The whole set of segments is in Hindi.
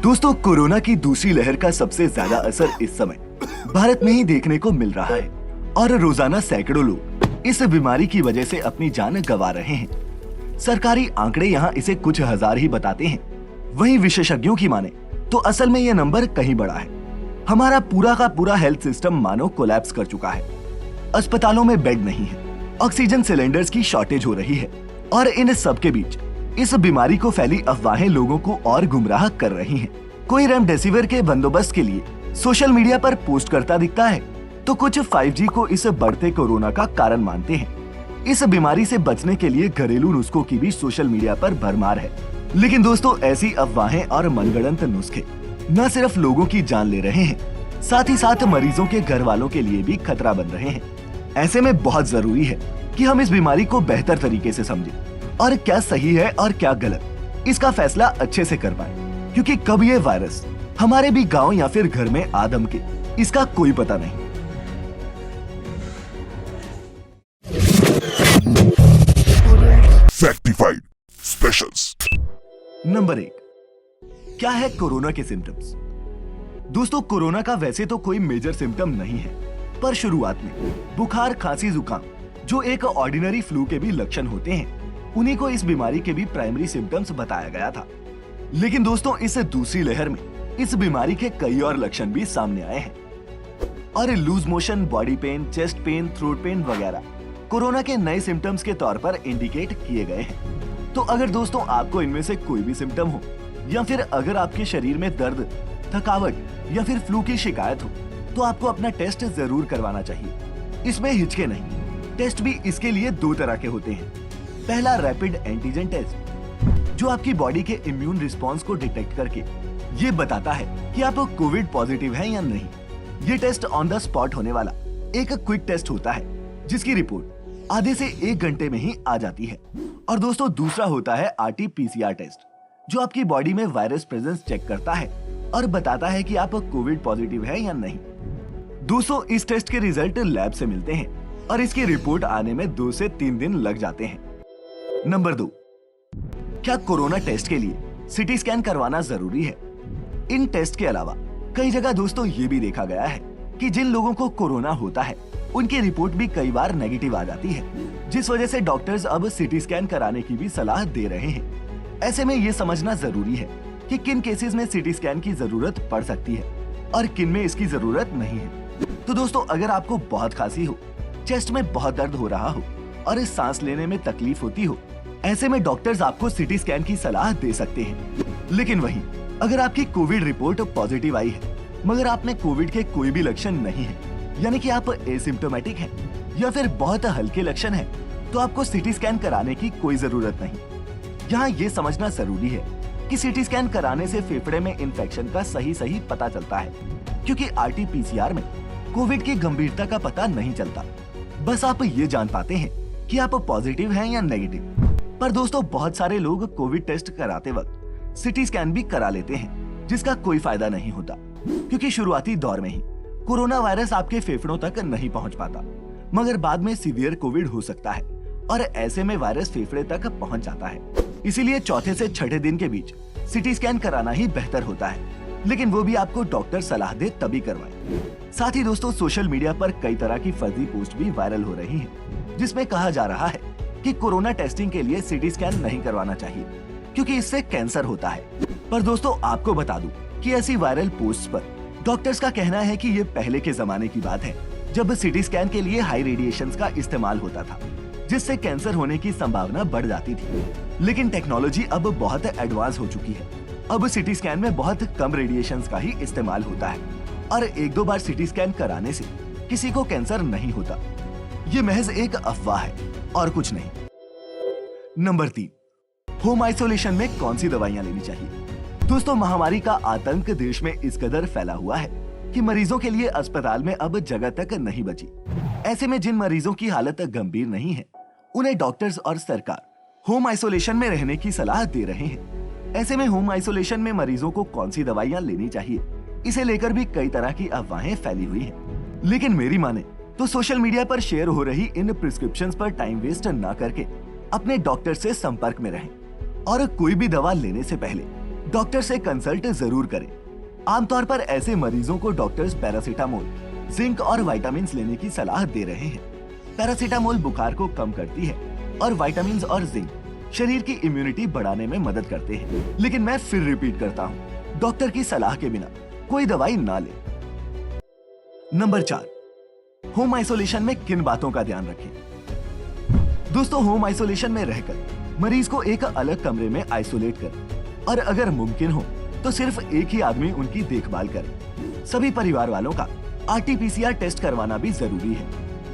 दोस्तों, कोरोना की दूसरी लहर का सबसे ज्यादा असर इस समय भारत में ही देखने को मिल रहा है और रोजाना सैकड़ों लोग इस बीमारी की वजह से अपनी जान गंवा रहे हैं। सरकारी आंकड़े यहाँ इसे कुछ हजार ही बताते हैं, वहीं विशेषज्ञों की माने तो असल में यह नंबर कहीं बड़ा है। हमारा पूरा का पूरा हेल्थ सिस्टम मानो कोलैप्स कर चुका है। अस्पतालों में बेड नहीं है, ऑक्सीजन सिलेंडर्स की शॉर्टेज हो रही है और इन सब के बीच इस बीमारी को फैली अफवाहें लोगों को और गुमराह कर रही हैं। कोई रेमडेसिविर के बंदोबस्त के लिए सोशल मीडिया पर पोस्ट करता दिखता है, तो कुछ 5G को इस बढ़ते कोरोना का कारण मानते हैं। इस बीमारी से बचने के लिए घरेलू नुस्खों की भी सोशल मीडिया पर भरमार है। लेकिन दोस्तों, ऐसी अफवाहें और मनगढ़ंत नुस्खे न सिर्फ लोगों की जान ले रहे हैं, साथ ही साथ मरीजों के घर वालों के लिए भी खतरा बन रहे हैं। ऐसे में बहुत जरूरी है कि हम इस बीमारी को बेहतर तरीके से समझें और क्या सही है और क्या गलत, इसका फैसला अच्छे से कर पाएं। क्योंकि कब ये वायरस हमारे भी गांव या फिर घर में आ धमके, इसका कोई पता नहीं। फैक्टिफाइड स्पेशल्स। नंबर 1, क्या है कोरोना के सिम्टम्स? दोस्तों, कोरोना का वैसे तो कोई मेजर सिम्टम नहीं है, पर शुरुआत में बुखार, खांसी, जुकाम जो एक ऑर्डिनरी फ्लू के भी लक्षण होते हैं, उन्हीं को इस बीमारी के भी प्राइमरी सिम्टम्स बताया गया था। लेकिन दोस्तों, इस दूसरी लहर में इस बीमारी के कई और लक्षण भी सामने आए हैं और loose motion, body pain, chest pain, throat pain वगैरह कोरोना के नए सिम्टम्स के तौर पर इंडिकेट किए गए हैं। तो अगर दोस्तों आपको इनमें से कोई भी सिम्टम हो या फिर अगर आपके शरीर में दर्द, थकावट या फिर फ्लू की शिकायत हो, तो आपको अपना टेस्ट जरूर करवाना चाहिए। इसमें हिचके नहीं। टेस्ट भी इसके लिए 2 तरह के होते हैं। पहला, रैपिड एंटीजन टेस्ट, जो आपकी बॉडी के इम्यून रिस्पॉन्स को डिटेक्ट करके ये बताता है कि आप कोविड पॉजिटिव हैं या नहीं। ये टेस्ट ऑन द स्पॉट होने वाला एक क्विक टेस्ट होता है, जिसकी रिपोर्ट आधे से 1 घंटे में ही आ जाती है। और दोस्तों, दूसरा होता है RT-PCR टेस्ट, जो आपकी बॉडी में वायरस प्रेजेंस चेक करता है और बताता है कि आप कोविड पॉजिटिव हैं या नहीं। दोस्तों, इस टेस्ट के रिजल्ट लैब से मिलते हैं और इसकी रिपोर्ट आने में 2 से 3 दिन लग जाते हैं। नंबर 2, क्या कोरोना टेस्ट के लिए सिटी स्कैन करवाना जरूरी है? इन टेस्ट के अलावा कई जगह दोस्तों ये भी देखा गया है कि जिन लोगों को कोरोना होता है, उनकी रिपोर्ट भी कई बार नेगेटिव आ जाती है, जिस वजह से डॉक्टर्स अब सिटी स्कैन कराने की भी सलाह दे रहे हैं। ऐसे में ये समझना जरूरी है कि किन केसेस में सिटी स्कैन की जरूरत पड़ सकती है और किन में इसकी जरूरत नहीं है। तो दोस्तों, अगर आपको बहुत खांसी हो, चेस्ट में बहुत दर्द हो रहा हो और इस सांस लेने में तकलीफ होती हो, ऐसे में डॉक्टर्स आपको सिटी स्कैन की सलाह दे सकते हैं। लेकिन वहीं अगर आपकी कोविड रिपोर्ट पॉजिटिव आई है मगर आप में कोविड के कोई भी लक्षण नहीं है, यानी कि आप एसिम्प्टोमेटिक हैं या फिर बहुत हल्के लक्षण हैं, तो आपको सिटी स्कैन कराने की कोई जरूरत नहीं। यहाँ ये समझना जरूरी है कि सिटी स्कैन कराने से फेफड़े में इन्फेक्शन का सही पता चलता है, क्योंकि RT-PCR में कोविड की गंभीरता का पता नहीं चलता। बस आप ये जान पाते हैं कि आप पॉजिटिव हैं या नेगेटिव। पर दोस्तों, बहुत सारे लोग कोविड टेस्ट कराते वक्त सिटी स्कैन भी करा लेते हैं, जिसका कोई फायदा नहीं होता, क्योंकि शुरुआती दौर में ही कोरोना वायरस आपके फेफड़ों तक नहीं पहुंच पाता, मगर बाद में सीवियर कोविड हो सकता है और ऐसे में वायरस फेफड़े तक पहुंच जाता है। इसीलिए चौथे से छठे दिन के बीच सिटी स्कैन कराना ही बेहतर होता है, लेकिन वो भी आपको डॉक्टर सलाह दे तभी करवाएं। साथ ही दोस्तों, सोशल मीडिया पर कई तरह की फर्जी पोस्ट भी वायरल हो रही है, जिसमें कहा जा रहा है कि कोरोना टेस्टिंग के लिए सिटी स्कैन नहीं करवाना चाहिए, क्योंकि इससे कैंसर होता है। पर दोस्तों, आपको बता दूं कि ऐसी वायरल पोस्ट पर डॉक्टर्स का कहना है कि ये पहले के जमाने की बात है, जब सिटी स्कैन के लिए हाई रेडिएशंस का इस्तेमाल होता था, जिससे कैंसर होने की संभावना बढ़ जाती थी। लेकिन टेक्नोलॉजी अब बहुत एडवांस हो चुकी है। अब सिटी स्कैन में बहुत कम रेडिएशंस का ही इस्तेमाल होता है और 1-2 बार सिटी स्कैन कराने से किसी को कैंसर नहीं होता। ये महज एक अफवाह है और कुछ नहीं। नंबर 3, होम आइसोलेशन में कौन सी दवाइयां लेनी चाहिए? दोस्तों, महामारी का आतंक देश में इस कदर फैला हुआ है कि मरीजों के लिए अस्पताल में अब जगह तक नहीं बची। ऐसे में जिन मरीजों की हालत गंभीर नहीं है, उन्हें डॉक्टर्स और सरकार होम आइसोलेशन में रहने की सलाह दे रहे हैं। ऐसे में होम आइसोलेशन में मरीजों को कौन सी दवाइयां लेनी चाहिए, इसे लेकर भी कई तरह की अफवाहें फैली हुई हैं। लेकिन मेरी माने तो सोशल मीडिया पर शेयर हो रही इन प्रिस्क्रिप्शंस पर टाइम वेस्ट न करके अपने डॉक्टर से संपर्क में रहें और कोई भी दवा लेने से पहले डॉक्टर से कंसल्ट जरूर करें। आमतौर पर ऐसे मरीजों को डॉक्टर्स पैरासीटामोल, जिंक और विटामिन लेने की सलाह दे रहे हैं। पैरासीटामोल बुखार को कम करती है और विटामिन और जिंक शरीर की इम्यूनिटी बढ़ाने में मदद करते हैं। लेकिन मैं फिर रिपीट करता हूँ, डॉक्टर की सलाह के बिना कोई दवाई ना ले। नंबर 4, होम आइसोलेशन में किन बातों का ध्यान रखें? दोस्तों, होम आइसोलेशन में रहकर मरीज को एक अलग कमरे में आइसोलेट करें और अगर मुमकिन हो तो सिर्फ एक ही आदमी उनकी देखभाल करे। सभी परिवार वालों का RT-PCR टेस्ट करवाना भी जरूरी है।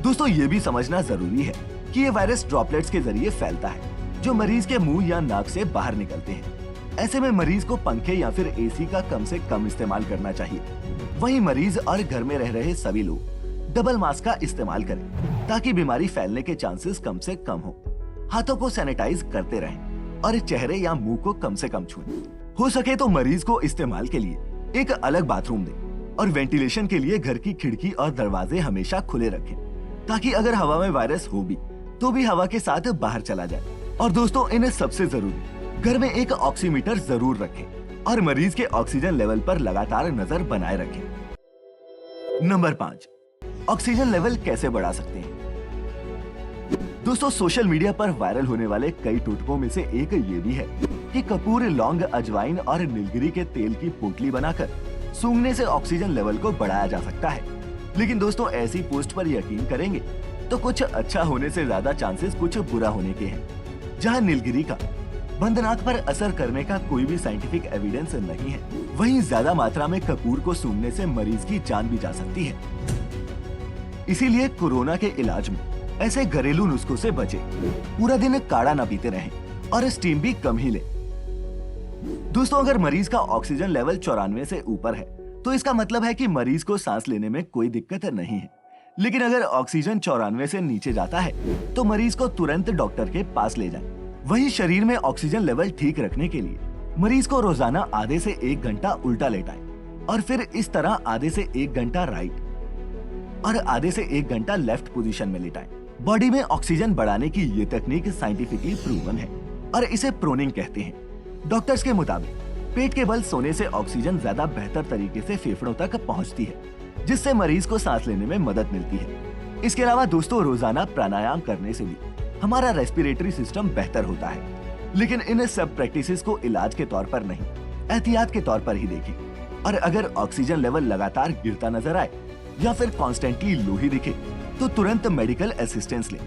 दोस्तों, ये भी समझना जरूरी है कि ये वायरस ड्रॉपलेट्स के जरिए फैलता है जो मरीज के मुंह या नाक से बाहर निकलते हैं। ऐसे में मरीज को पंखे या फिर AC का कम से कम इस्तेमाल करना चाहिए। वहीं मरीज और घर में रह रहे सभी लोग डबल मास्क का इस्तेमाल करें ताकि बीमारी फैलने के चांसेस कम से कम हो। हाथों को सैनिटाइज करते रहें और चेहरे या मुंह को कम से कम छुएं। हो सके तो मरीज को इस्तेमाल के लिए एक अलग बाथरूम दें और वेंटिलेशन के लिए घर की खिड़की और दरवाजे हमेशा खुले रखें ताकि अगर हवा में वायरस हो भी तो भी हवा के साथ बाहर चला जाए। और दोस्तों, इन्हें सबसे जरूरी, घर में एक ऑक्सीमीटर जरूर रखें और मरीज के ऑक्सीजन लेवल पर लगातार नजर बनाए रखें। नंबर 5, ऑक्सीजन लेवल कैसे बढ़ा सकते हैं? दोस्तों, सोशल मीडिया पर वायरल होने वाले कई टोटकों में से एक ये भी है कि कपूर, लौंग, अजवाइन और नीलगिरी के तेल की पोटली बनाकर सूंघने से ऑक्सीजन लेवल को बढ़ाया जा सकता है। लेकिन दोस्तों, ऐसी पोस्ट पर यकीन करेंगे तो कुछ अच्छा होने से ज्यादा चांसेस कुछ बुरा होने के हैं। जहां नीलगिरी का बंद नाक पर असर करने का कोई भी साइंटिफिक एविडेंस नहीं है, वहीं ज्यादा मात्रा में कपूर को सूंघने से मरीज की जान भी जा सकती है। इसीलिए कोरोना के इलाज में ऐसे घरेलू नुस्खों से बचें। पूरा दिन काढ़ा ना पीते रहें और स्टीम भी कम ही लें। दोस्तों, अगर मरीज का ऑक्सीजन लेवल 94 से ऊपर है तो इसका मतलब है कि मरीज को सांस लेने में कोई दिक्कत नहीं है। लेकिन अगर ऑक्सीजन 94 से नीचे जाता है तो मरीज को तुरंत डॉक्टर के पास ले जाएं। वहीं शरीर में ऑक्सीजन लेवल ठीक रखने के लिए मरीज को रोजाना आधे से 1 घंटा उल्टा लेटाएं और फिर इस तरह आधे से 1 घंटा राइट और आधे से 1 घंटा लेफ्ट पोजीशन में लेटाएं। बॉडी में ऑक्सीजन बढ़ाने की ये तकनीक साइंटिफिकली प्रूवन है और इसे प्रोनिंग कहते हैं। डॉक्टर्स के मुताबिक पेट के बल सोने से ऑक्सीजन ज्यादा बेहतर तरीके से फेफड़ों तक पहुंचती है, जिससे मरीज को सांस लेने में मदद मिलती है। इसके अलावा दोस्तों, रोजाना प्राणायाम करने से भी हमारा रेस्पिरेटरी सिस्टम बेहतर होता है। लेकिन इन सब प्रैक्टिसेस को इलाज के तौर पर नहीं, एहतियात के तौर पर ही देखें। और अगर ऑक्सीजन लेवल लगातार गिरता नजर आए या फिर कॉन्स्टेंटली लो ही दिखे तो तुरंत मेडिकल असिस्टेंस लें,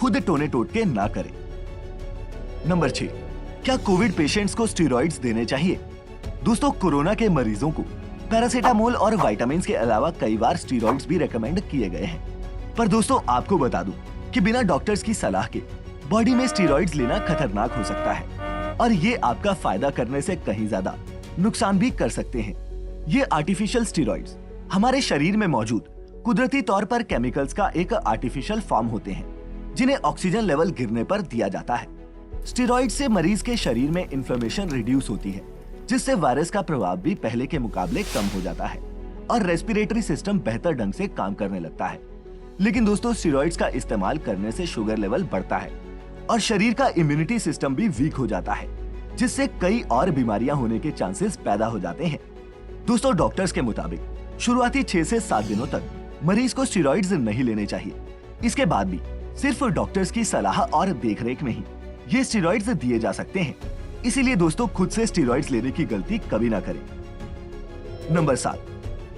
खुद टोने टोटके ना करें। नंबर 6, क्या कोविड पेशेंट्स को स्टेरॉइड्स देने चाहिए? दोस्तों, कोरोना के मरीजों को पैरासीटामोल और विटामिन के अलावा कई बार स्टेरॉइड्स भी रेकमेंड किए गए हैं। पर दोस्तों, आपको बता दूं कि बिना डॉक्टर्स की सलाह के बॉडी में स्टेरॉइड्स लेना खतरनाक हो सकता है और ये आपका फायदा करने से कहीं ज्यादा नुकसान भी कर सकते हैं। ये आर्टिफिशियल स्टेरॉइड्स हमारे शरीर में मौजूद कुदरती तौर पर केमिकल्स का एक आर्टिफिशियल फॉर्म होते हैं जिन्हें ऑक्सीजन लेवल गिरने पर दिया जाता है। स्टेरॉइड से मरीज के शरीर में इन्फ्लेमेशन रिड्यूस होती है, जिससे वायरस का प्रभाव भी पहले के मुकाबले कम हो जाता है और रेस्पिरेटरी सिस्टम बेहतर ढंग से काम करने लगता है। लेकिन दोस्तों, स्टेरॉइड्स का इस्तेमाल करने से शुगर लेवल बढ़ता है और शरीर का इम्यूनिटी सिस्टम भी वीक हो जाता है, जिससे कई और बीमारियां होने के चांसेस पैदा हो जाते हैं। दोस्तों, डॉक्टर्स के मुताबिक शुरुआती 6 से 7 दिनों तक मरीज को स्टेरॉइड्स नहीं लेने चाहिए। इसके बाद भी सिर्फ डॉक्टर्स की सलाह और देखरेख में ही ये स्टेरॉइड्स दिए जा सकते हैं। इसीलिए दोस्तों, खुद से स्टेरॉइड्स लेने की गलती कभी ना करें। नंबर 7,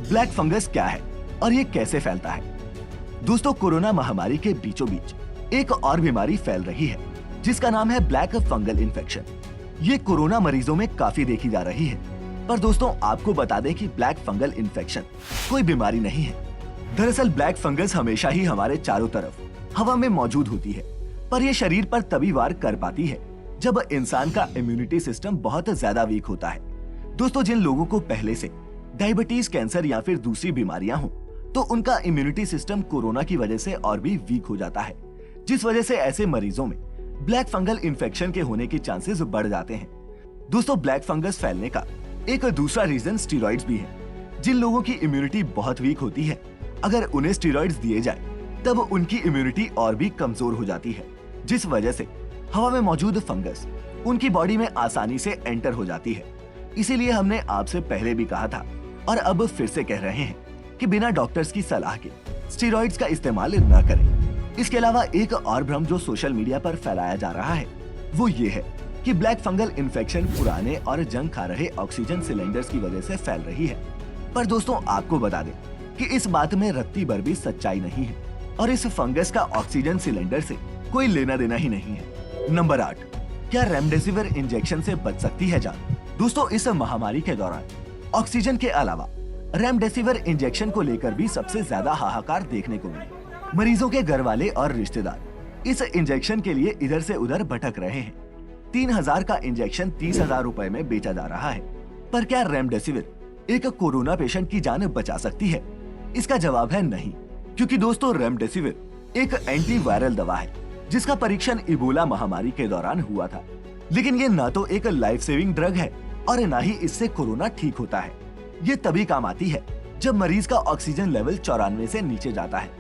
ब्लैक फंगस क्या है और ये कैसे फैलता है? दोस्तों, कोरोना महामारी के बीचों बीच एक और बीमारी फैल रही है जिसका नाम है ब्लैक फंगल इन्फेक्शन। ये कोरोना मरीजों में काफी देखी जा रही है। पर दोस्तों, आपको बता दें कि ब्लैक फंगल इन्फेक्शन कोई बीमारी नहीं है। दरअसल ब्लैक फंगस हमेशा ही हमारे चारों तरफ हवा में मौजूद होती है, पर यह शरीर पर तभी वार कर पाती है जब इंसान का इम्यूनिटी सिस्टम बहुत ज्यादा वीक होता है। दोस्तों, जिन लोगों को पहले से डायबिटीज, कैंसर या फिर दूसरी बीमारियां हो तो उनका इम्यूनिटी सिस्टम कोरोना की वजह से और भी वीक हो जाता है, जिस वजह से ऐसे मरीजों में ब्लैक फंगल इन्फेक्शन के होने के चांसेस बढ़ जाते हैं। दोस्तों, ब्लैक फंगस फैलने का एक दूसरा रीजन स्टेरॉइड्स भी है। जिन लोगों की इम्यूनिटी बहुत वीक होती है, अगर उन्हें स्टेरॉइड्स दिए जाए तब उनकी इम्यूनिटी और भी कमजोर हो जाती है, जिस वजह से हवा में मौजूद फंगस उनकी बॉडी में आसानी से एंटर हो जाती है। इसीलिए हमने आपसे पहले भी कहा था और अब फिर से कह रहे हैं कि बिना डॉक्टर्स की सलाह के स्टेरॉइड्स का इस्तेमाल न करें। इसके अलावा एक और भ्रम जो सोशल मीडिया पर फैलाया जा रहा है वो ये है कि ब्लैक फंगल इन्फेक्शन पुराने और जंग खा रहे ऑक्सीजन सिलेंडर्स की वजह से फैल रही है। पर दोस्तों आपको बता दें कि इस बात में रत्ती भर भी सच्चाई नहीं है और इस फंगस का ऑक्सीजन सिलेंडर से कोई लेना देना ही नहीं है। नंबर 8, क्या रेमडेसिविर इंजेक्शन से बच सकती है जान? दोस्तों इस महामारी के दौरान ऑक्सीजन के अलावा रेमडेसिविर इंजेक्शन को लेकर भी सबसे ज्यादा हाहाकार देखने को मिला। मरीजों के घर वाले और रिश्तेदार इस इंजेक्शन के लिए इधर से उधर भटक रहे हैं। 3000 का इंजेक्शन 30,000 रुपए में बेचा जा रहा है। पर क्या रेमडेसिविर एक कोरोना पेशेंट की जान बचा सकती है? इसका जवाब है नहीं, क्योंकि दोस्तों रेमडेसिविर एक एंटीवायरल दवा है जिसका परीक्षण इबोला महामारी के दौरान हुआ था। लेकिन ये ना तो एक लाइफ सेविंग ड्रग है और ना ही इससे कोरोना ठीक होता है। ये तभी काम आती है जब मरीज का ऑक्सीजन लेवल 94 से नीचे जाता है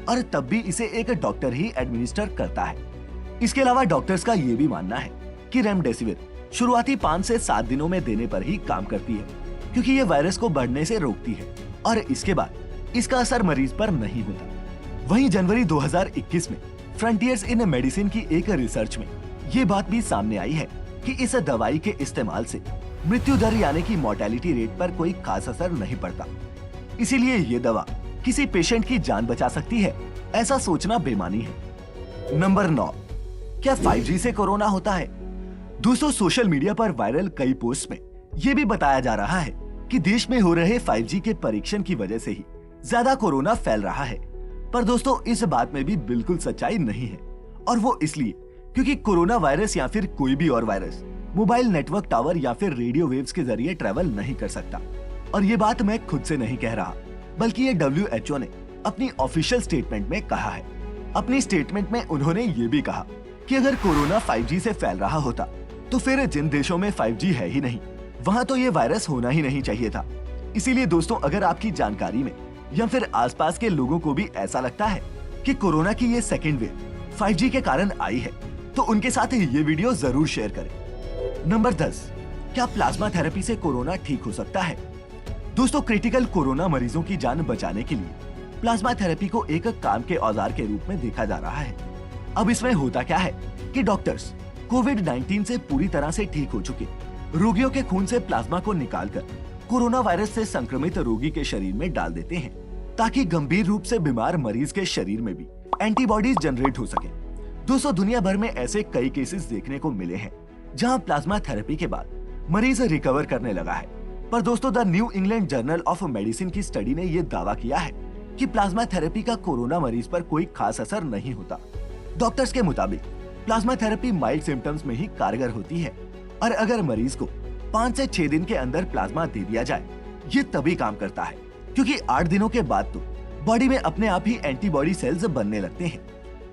और तब भी इसे एक डॉक्टर ही एडमिनिस्टर करता है। इसके अलावा डॉक्टर्स का ये भी मानना है कि रेमडेसिविर शुरुआती 5 से 7 दिनों में देने पर ही काम करती है, क्योंकि ये वायरस को बढ़ने से रोकती है और इसके बाद इसका असर मरीज पर नहीं होता। वहीं जनवरी 2021 में फ्रंटियर्स इन मेडिसिन की एक रिसर्च में ये बात भी सामने आई है कि इस दवाई के इस्तेमाल से मृत्यु दर यानी कि मोर्टेलिटी रेट पर कोई खास असर नहीं पड़ता। इसीलिए ये दवा किसी पेशेंट की जान बचा सकती है, ऐसा सोचना बेमानी है। नंबर 9, क्या 5G से कोरोना होता है? दोस्तों सोशल मीडिया पर वायरल कई पोस्ट में ये भी बताया जा रहा है कि देश में हो रहे 5G के परीक्षण की वजह से ही ज्यादा कोरोना फैल रहा है। पर दोस्तों इस बात में भी बिल्कुल सच्चाई नहीं है, और वो इसलिए क्योंकि कोरोना वायरस या फिर कोई भी और वायरस मोबाइल नेटवर्क टावर या फिर रेडियो वेव्स के जरिए ट्रेवल नहीं कर सकता। और ये बात मैं खुद से नहीं कह रहा, बल्कि ये WHO ने अपनी ऑफिशियल स्टेटमेंट में कहा है। अपनी स्टेटमेंट में उन्होंने ये भी कहा कि अगर कोरोना 5G से फैल रहा होता तो फिर जिन देशों में 5G है ही नहीं वहां तो ये वायरस होना ही नहीं चाहिए था। इसीलिए दोस्तों अगर आपकी जानकारी में या फिर आसपास के लोगों को भी ऐसा लगता है कि कोरोना की ये सेकेंड वेव 5G के कारण आई है तो उनके साथ ये वीडियो जरूर शेयर करें। नंबर 10, क्या प्लाज्मा थेरेपी से कोरोना ठीक हो सकता है? दोस्तों क्रिटिकल कोरोना मरीजों की जान बचाने के लिए प्लाज्मा थेरेपी को एक काम के औजार के रूप में देखा जा रहा है। अब इसमें होता क्या है कि डॉक्टर्स कोविड-19 से पूरी तरह से ठीक हो चुके रोगियों के खून से प्लाज्मा को निकालकर कोरोना वायरस से संक्रमित रोगी के शरीर में डाल देते हैं, ताकि गंभीर रूप से बीमार मरीज के शरीर में भी एंटीबॉडीज जनरेट हो सके। दोस्तों दुनिया भर में ऐसे कई केसेस देखने को मिले हैं जहां प्लाज्मा थेरेपी के बाद मरीज रिकवर करने लगा है। पर दोस्तों the new England journal of medicine की स्टडी ने यह दावा किया है कि प्लाज्मा थेरेपी का कोरोना मरीज पर कोई खास असर नहीं होता। डॉक्टर्स के मुताबिक प्लाज्मा थेरेपी माइल्ड सिम्टम्स में ही कारगर होती है और अगर मरीज को 5 से 6 दिन के अंदर प्लाज्मा दे दिया जाए ये तभी काम करता है, क्योंकि 8 दिनों के बाद तो बॉडी में अपने आप ही एंटीबॉडी सेल्स बनने लगते हैं।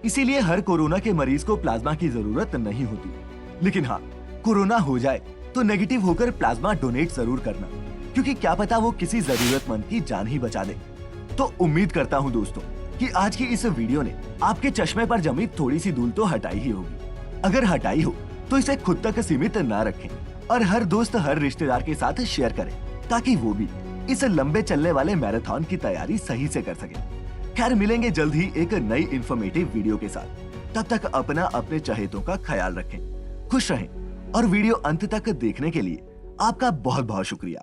इसीलिए हर कोरोना के मरीज को प्लाज्मा की जरूरत नहीं होती। लेकिन हाँ, कोरोना हो जाए तो नेगेटिव होकर प्लाज्मा डोनेट जरूर करना, क्योंकि क्या पता वो किसी जरूरतमंद की जान ही बचा दे। तो उम्मीद करता हूँ दोस्तों कि आज की इस वीडियो ने आपके चश्मे पर जमी थोड़ी सी धूल तो हटाई ही होगी। अगर हटाई हो तो इसे खुद तक सीमित ना रखें और हर दोस्त हर रिश्तेदार के साथ शेयर करें, ताकि वो भी इस लंबे चलने वाले मैराथन की तैयारी सही से कर सके। खैर मिलेंगे जल्द ही एक नई इंफॉर्मेटिव वीडियो के साथ। तब तक अपना अपने चहेतों का ख्याल रखें, खुश रहें और वीडियो अंत तक देखने के लिए आपका बहुत बहुत शुक्रिया।